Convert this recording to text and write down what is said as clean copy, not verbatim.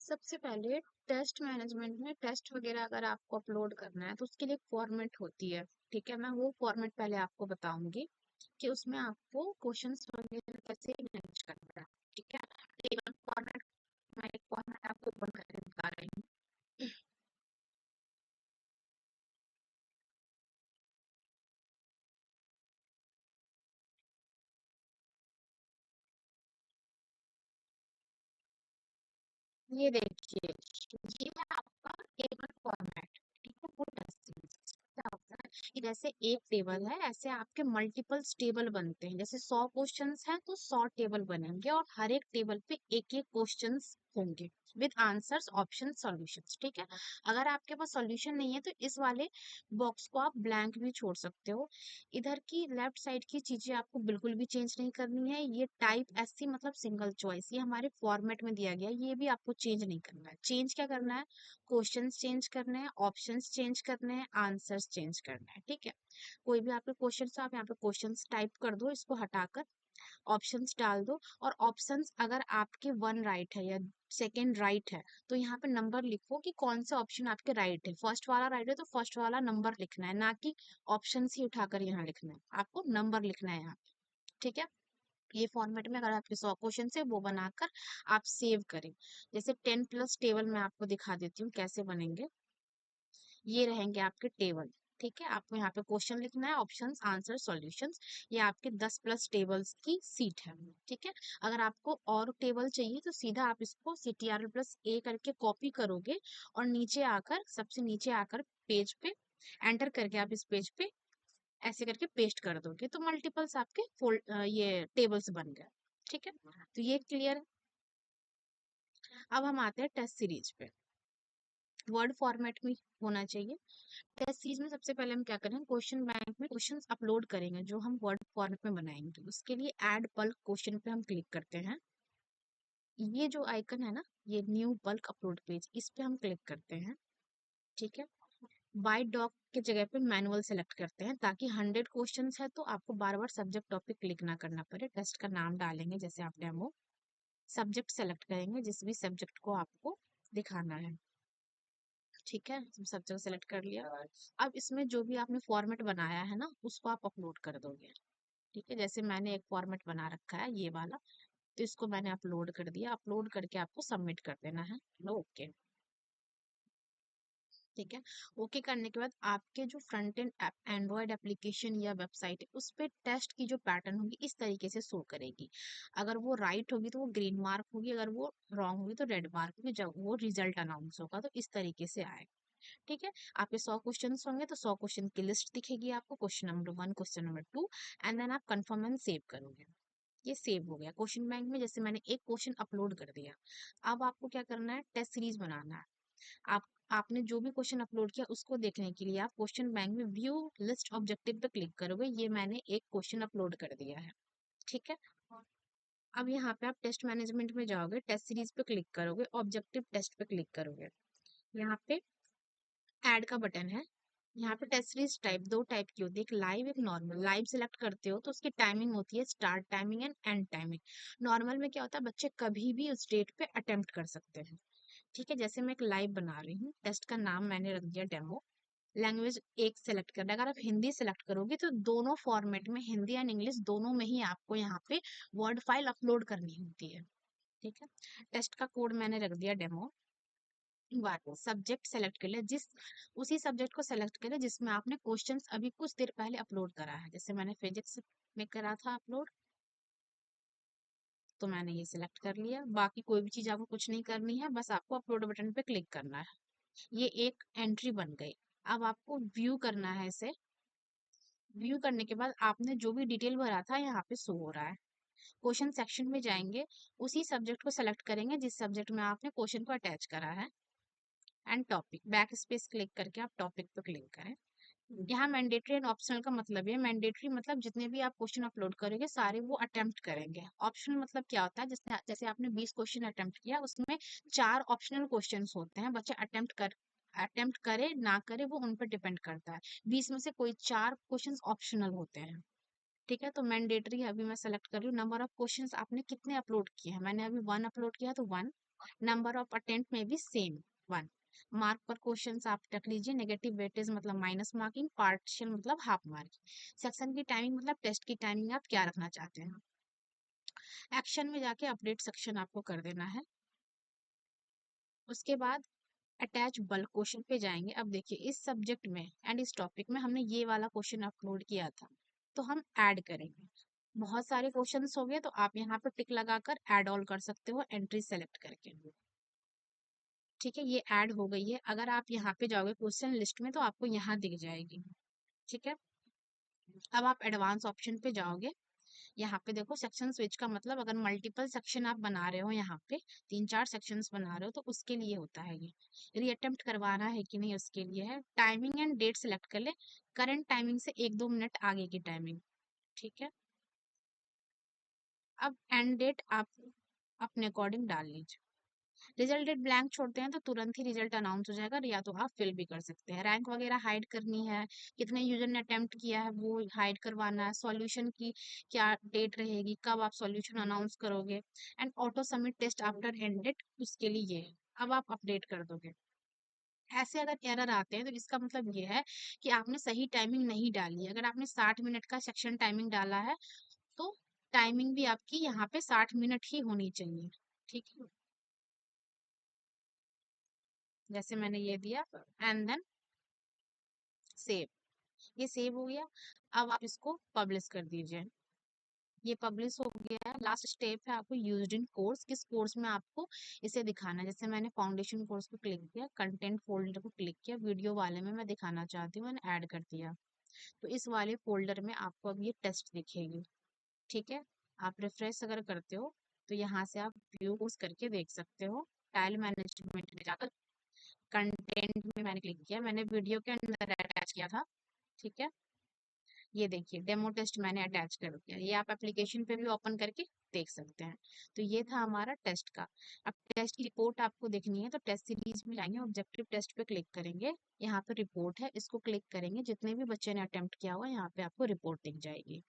सबसे पहले test management में टेस्ट वगैरह अगर आपको अपलोड करना है तो उसके लिए एक फॉर्मेट होती है। ठीक है, मैं वो फॉर्मेट पहले आपको बताऊंगी कि उसमें आपको क्वेश्चंस वगैरह कैसे मैनेज करना है। ठीक है, टेबल फॉर्मेट, मैं एक फॉर्मेट आपको ओपन करके बता रही हूँ। ये देखिए, ये है आपका टेबल फॉर्मेट। ठीक है, वो टेस्ट सीरीज क्या होता है कि जैसे एक टेबल है ऐसे आपके मल्टीपल्स टेबल बनते हैं। जैसे 100 क्वेश्चंस हैं तो 100 टेबल बनेंगे और हर एक टेबल पे एक एक क्वेश्चंस होंगे विद आंसर्स ऑप्शन सॉल्यूशंस। ठीक है, अगर आपके पास सॉल्यूशन नहीं है तो इस वाले बॉक्स को आप ब्लैंक भी छोड़ सकते हो। इधर की लेफ्ट साइड की चीजें आपको बिल्कुल भी चेंज नहीं करनी है। ये टाइप एससी मतलब सिंगल चॉइस, ये हमारे फॉर्मेट में दिया गया है, ये भी आपको चेंज नहीं करना है। चेंज क्या करना है, क्वेश्चंस चेंज करने हैं, ऑप्शंस चेंज करने हैं, आंसर्स चेंज करना है। ठीक है, कोई भी आपके क्वेश्चन आप यहाँ पे क्वेश्चंस टाइप कर दो, इसको हटाकर ऑप्शंस डाल दो। और ऑप्शंस अगर आपके वन राइट है या सेकंड राइट है तो यहाँ पे नंबर लिखो कि कौन सा ऑप्शन आपके राइट है। फर्स्ट वाला राइट है तो फर्स्ट वाला नंबर लिखना है, ना कि ऑप्शन ही उठाकर यहाँ लिखना है, आपको नंबर लिखना है यहाँ पे। ठीक है, ये फॉर्मेट में अगर आपके 100 क्वेश्चन है वो बनाकर आप सेव करें। जैसे 10 प्लस टेबल मैं आपको दिखा देती हूँ कैसे बनेंगे। ये रहेंगे आपके टेबल। ठीक है, आपको यहाँ पे क्वेश्चन लिखना है, ऑप्शंस आंसर सॉल्यूशंस। ये आपके 10 प्लस टेबल्स की सीट है। ठीक है, अगर आपको और टेबल चाहिए तो सीधा आप इसको CTRL प्लस A करके कॉपी करोगे और नीचे आकर, सबसे नीचे आकर पेज पे एंटर करके आप इस पेज पे ऐसे करके पेस्ट कर दोगे तो मल्टीपल्स आपके ये टेबल्स बन गए। ठीक है, तो ये क्लियर है। अब हम आते हैं टेस्ट सीरीज पे। वर्ड फॉर्मेट में होना चाहिए। टेस्ट सीरीज में सबसे पहले हम क्या करें, क्वेश्चन बैंक में क्वेश्चंस अपलोड करेंगे जो हम वर्ड फॉर्मेट में बनाएंगे। उसके लिए ऐड बल्क क्वेश्चन पे हम क्लिक करते हैं। ये जो आइकन है ना, ये न्यू बल्क अपलोड पेज, इस पे हम क्लिक करते हैं। ठीक है, बाय डॉक के जगह पे मैनुअल सेलेक्ट करते हैं ताकि 100 क्वेश्चंस है तो आपको बार बार सब्जेक्ट टॉपिक क्लिक ना करना पड़े। टेस्ट का नाम डालेंगे, जैसे आप डेमो। सब्जेक्ट सेलेक्ट करेंगे जिस भी सब्जेक्ट को आपको दिखाना है। ठीक है, सब्जेक्ट सेलेक्ट कर लिया। अब इसमें जो भी आपने फॉर्मेट बनाया है ना उसको आप अपलोड कर दोगे। ठीक है, जैसे मैंने एक फॉर्मेट बना रखा है ये वाला, तो इसको मैंने अपलोड कर दिया। अपलोड करके आपको सबमिट कर देना है। ओके, ठीक है। ओके करने के बाद आपके जो फ्रंट एंड एंड्रॉयड एप्लीकेशन या वेबसाइट है उस पे टेस्ट की जो पैटर्न होगी इस तरीके से शो करेगी। अगर वो राइट होगी तो वो ग्रीन मार्क होगी, अगर वो रॉन्ग होगी तो रेड मार्क होगी। जब वो रिजल्ट अनाउंस होगा तो इस तरीके से आएगा। ठीक है, आपके 100 क्वेश्चन होंगे तो 100 क्वेश्चन की लिस्ट दिखेगी आपको, question number 1, question number 2, and then आप कंफर्म एंड सेव करोगे। ये सेव हो गया क्वेश्चन बैंक में। जैसे मैंने एक क्वेश्चन अपलोड कर दिया। अब आपको क्या करना है, टेस्ट सीरीज बनाना है। आप आपने जो भी क्वेश्चन अपलोड किया उसको देखने के लिए आप क्वेश्चन बैंक में व्यू लिस्ट ऑब्जेक्टिव पे क्लिक करोगे। ये मैंने एक क्वेश्चन अपलोड कर दिया है। ठीक है, अब यहाँ पे आप टेस्ट मैनेजमेंट में जाओगे, टेस्ट सीरीज पे क्लिक करोगे, ऑब्जेक्टिव टेस्ट पे क्लिक करोगे। यहाँ पे ऐड का बटन है। यहाँ पे टेस्ट सीरीज टाइप दो टाइप की होती है, एक लाइव एक नॉर्मल। लाइव सिलेक्ट करते हो तो उसकी टाइमिंग होती है start timing and and timing. Normal में क्या होता है, बच्चे कभी भी उस डेट पे अटेम्प्ट कर सकते हैं। ठीक है, जैसे मैं एक लाइव बना रही हूँ, टेस्ट का नाम मैंने रख दिया डेमो। लैंग्वेज एक सेलेक्ट करना है। अगर आप हिंदी सेलेक्ट करोगे तो दोनों फॉर्मेट में, हिंदी एंड इंग्लिश दोनों में ही आपको यहाँ पे वर्ड फाइल अपलोड करनी होती है। ठीक है, टेस्ट का कोड मैंने रख दिया डेमो। सब्जेक्ट सेलेक्ट कर लिया, जिस उसी सब्जेक्ट को सेलेक्ट करें जिसमें आपने क्वेश्चंस अभी कुछ देर पहले अपलोड करा है। जैसे मैंने फिजिक्स में करा था अपलोड, तो मैंने ये सिलेक्ट कर लिया। बाकी कोई भी चीज आपको कुछ नहीं करनी है, बस आपको अपलोड बटन पे क्लिक करना है। ये एक एंट्री बन गई। अब आपको व्यू करना है इसे। व्यू करने के बाद आपने जो भी डिटेल भरा था यहाँ पे शो हो रहा है। क्वेश्चन सेक्शन में जाएंगे, उसी सब्जेक्ट को सेलेक्ट करेंगे जिस सब्जेक्ट में आपने क्वेश्चन को अटैच करा है, and topic back space click करके आप टॉपिक पे क्लिक करें। यहाँ मैंडेटरी एंड ऑप्शनल का मतलब है, मैंडेटरी मतलब जितने भी आप क्वेश्चन अपलोड करोगे सारे वो अटेम्प्ट करेंगे। ऑप्शनल मतलब क्या होता है, जैसे जैसे आपने 20 क्वेश्चन अटेम्प्ट किया उसमें 4 ऑप्शनल क्वेश्चंस होते हैं। बच्चे अटेम्प्ट करे ना करे वो उन पर डिपेंड करता है। 20 में से कोई 4 क्वेश्चंस ऑप्शनल होते हैं। ठीक है, तो मैंडेटरी अभी मैं सेलेक्ट कर रही हूँ। नंबर ऑफ क्वेश्चंस आपने कितने अपलोड किए हैं, मैंने अभी 1 अपलोड किया तो 1। नंबर ऑफ अटेम्प्ट में भी सेम 1। मार्क पर क्वेश्चंस आप रख लीजिए, नेगेटिव वेटेज मतलब माइनस मार्किंग, पार्शियल मतलब हाफ मार्किंग। सेक्शन की टाइमिंग मतलब टेस्ट की टाइमिंग आप क्या रखना चाहते हैं। एक्शन में जाके अपडेट सेक्शन आपको कर देना है। उसके बाद अटैच बल्क क्वेश्चन पे जाएंगे। अब देखिए इस सब्जेक्ट में एंड इस टॉपिक में हमने ये वाला क्वेश्चन अपलोड किया था, तो हम ऐड करेंगे। बहुत सारे क्वेश्चंस हो गए तो आप यहाँ पे टिक लगाकर ऐड ऑल कर सकते हो एंट्री सेलेक्ट करके। ठीक है, ये ऐड हो गई है। अगर आप यहाँ पे जाओगे क्वेश्चन लिस्ट में तो आपको यहाँ दिख जाएगी। ठीक है, अब आप एडवांस ऑप्शन पे जाओगे। यहाँ पे देखो सेक्शन स्विच का मतलब अगर मल्टीपल सेक्शन आप बना रहे हो, यहाँ पे 3-4 सेक्शंस बना रहे हो तो उसके लिए होता है ये। रीअटेम्प्ट करवाना है कि नहीं उसके लिए है। टाइमिंग एंड डेट सेलेक्ट कर ले, करंट टाइमिंग से 1-2 मिनट आगे की टाइमिंग। ठीक है, अब एंड डेट आप अपने अकॉर्डिंग डाल लीजिए। रिजल्ट डेट ब्लैंक छोड़ते हैं तो तुरंत ही रिजल्ट अनाउंस हो जाएगा, या तो आप फिल भी कर सकते हैं। रैंक वगैरह हाइड करनी है, कितने यूजर ने अटेम्प्ट किया है वो हाइड करवाना है, सॉल्यूशन की क्या डेट रहेगी, कब आप सॉल्यूशन अनाउंस करोगे, and auto submit test after end date, उसके लिए ये है। अब आप अपडेट कर दोगे। ऐसे अगर एरर आते हैं तो इसका मतलब ये है कि आपने सही टाइमिंग नहीं डाली है। अगर आपने 60 मिनट का सेक्शन टाइमिंग डाला है तो टाइमिंग भी आपकी यहाँ पे 60 मिनट ही होनी चाहिए। ठीक है, जैसे मैंने ये दिया एंड देन सेव। ये सेव हो गया। अब आप इसको पब्लिश कर दीजिए। ये पब्लिश हो गया है। लास्ट स्टेप है आपको यूज्ड इन कोर्स, किस कोर्स में आपको इसे दिखाना है। जैसे मैंने फाउंडेशन कोर्स पे क्लिक किया, कंटेंट फोल्डर को क्लिक किया, वीडियो वाले में मैं दिखाना चाहती हूँ, मैंने ऐड कर दिया। तो इस वाले फोल्डर में आपको अब ये टेस्ट दिखेगी। ठीक है, आप रिफ्रेश अगर करते हो तो यहाँ से आप व्यू कोर्स करके देख सकते हो। टाइल मैनेजमेंट में जाकर कंटेंट में मैंने क्लिक किया, मैंने वीडियो के अंदर अटैच किया था। ठीक है, ये देखिए डेमो टेस्ट मैंने अटैच कर दिया, ये आप एप्लीकेशन पे भी ओपन करके देख सकते हैं। तो ये था हमारा टेस्ट का। अब टेस्ट की रिपोर्ट आपको देखनी है तो टेस्ट सीरीज में जाएंगे, ऑब्जेक्टिव टेस्ट पे क्लिक करेंगे। यहाँ पे रिपोर्ट है, इसको क्लिक करेंगे, जितने भी बच्चे ने अटेम्प्ट किया हुआ यहाँ पे आपको रिपोर्ट दिख जाएगी।